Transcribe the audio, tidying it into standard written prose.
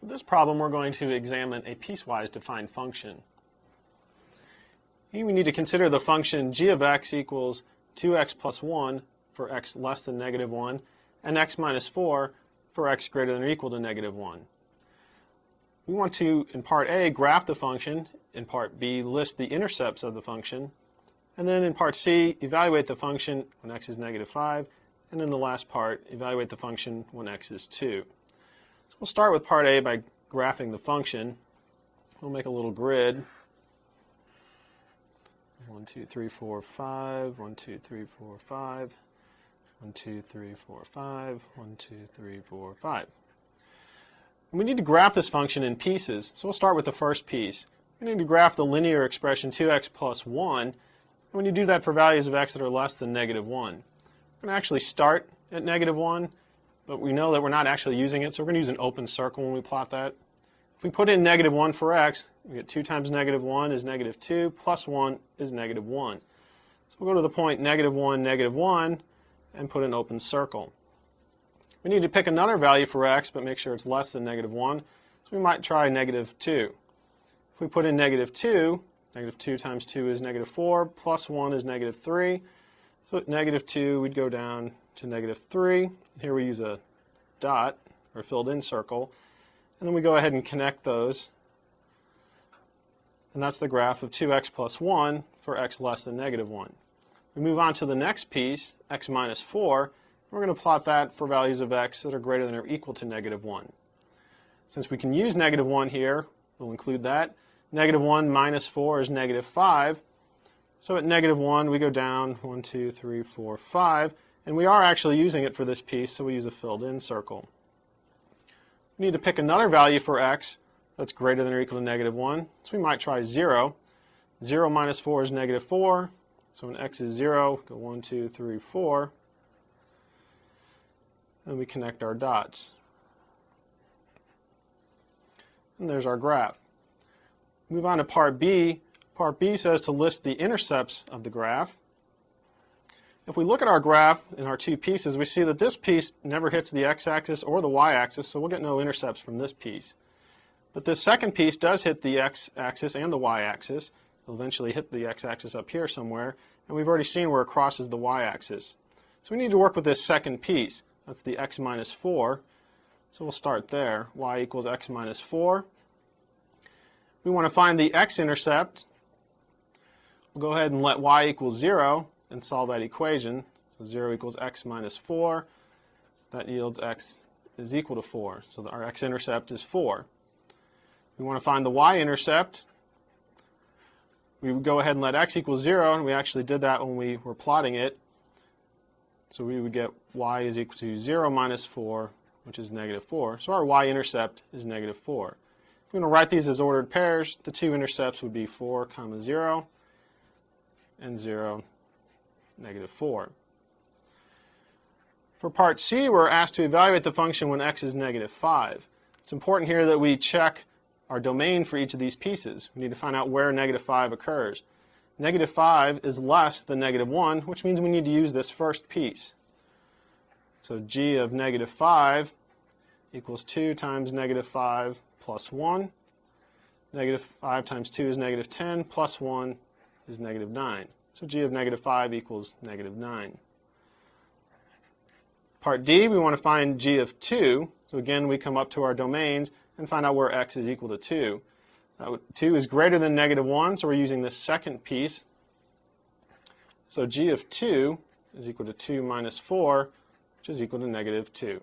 For this problem, we're going to examine a piecewise defined function. Here we need to consider the function g of x equals 2x plus 1 for x less than negative 1 and x minus 4 for x greater than or equal to negative 1. We want to, in part A, graph the function, in part B, list the intercepts of the function, and then in part C, evaluate the function when x is negative 5, and in the last part, evaluate the function when x is 2. So we'll start with part A by graphing the function. We'll make a little grid. 1, 2, 3, 4, 5, 1, 2, 3, 4, 5, 1, 2, 3, 4, 5, 1, 2, 3, 4, 5. And we need to graph this function in pieces, so we'll start with the first piece. We need to graph the linear expression 2x plus 1, and when you do that for values of x that are less than negative 1. We're going to actually start at negative 1, but we know that we're not actually using it, so we're going to use an open circle when we plot that. If we put in negative 1 for x, we get 2 times negative 1 is negative 2, plus 1 is negative 1. So we'll go to the point negative 1, and put an open circle. We need to pick another value for x, but make sure it's less than negative 1, so we might try negative 2. If we put in negative 2, negative 2 times 2 is negative 4, plus 1 is negative 3. So at negative 2, we'd go down to negative 3. Here we use a dot, or filled in circle, and then we go ahead and connect those. And that's the graph of 2x plus 1 for x less than negative 1. We move on to the next piece, x minus 4. We're going to plot that for values of x that are greater than or equal to negative 1. Since we can use negative 1 here, we'll include that. Negative 1 minus 4 is negative 5. So at negative 1, we go down 1, 2, 3, 4, 5. And we are actually using it for this piece, so we use a filled-in circle. We need to pick another value for x that's greater than or equal to negative 1. So we might try 0. 0 minus 4 is negative 4. So when x is 0, go 1, 2, 3, 4. And we connect our dots. And there's our graph. Move on to part B. Part B says to list the intercepts of the graph. If we look at our graph in our two pieces, we see that this piece never hits the x-axis or the y-axis, so we'll get no intercepts from this piece. But this second piece does hit the x-axis and the y-axis. It'll eventually hit the x-axis up here somewhere, and we've already seen where it crosses the y-axis. So we need to work with this second piece. That's the x minus 4. So we'll start there. Y equals x minus 4. We want to find the x-intercept. We'll go ahead and let y equal 0 and solve that equation. So 0 equals x minus 4. That yields x is equal to 4. So our x-intercept is 4. We want to find the y-intercept. We would go ahead and let x equal 0, and we actually did that when we were plotting it. So we would get y is equal to 0 minus 4, which is negative 4. So our y-intercept is negative 4. If we're going to write these as ordered pairs, the two intercepts would be 4, comma 0, and 0, negative 4. For part C, we're asked to evaluate the function when x is negative 5. It's important here that we check our domain for each of these pieces. We need to find out where negative 5 occurs. Negative 5 is less than negative 1, which means we need to use this first piece. So g of negative 5 equals 2 times negative 5 plus 1. Negative 5 times 2 is negative 10, plus 1 is negative 9. So g of negative 5 equals negative 9. Part D, we want to find g of 2. So again, we come up to our domains and find out where x is equal to 2. 2 is greater than negative 1, so we're using this second piece. So g of 2 is equal to 2 minus 4, which is equal to negative 2.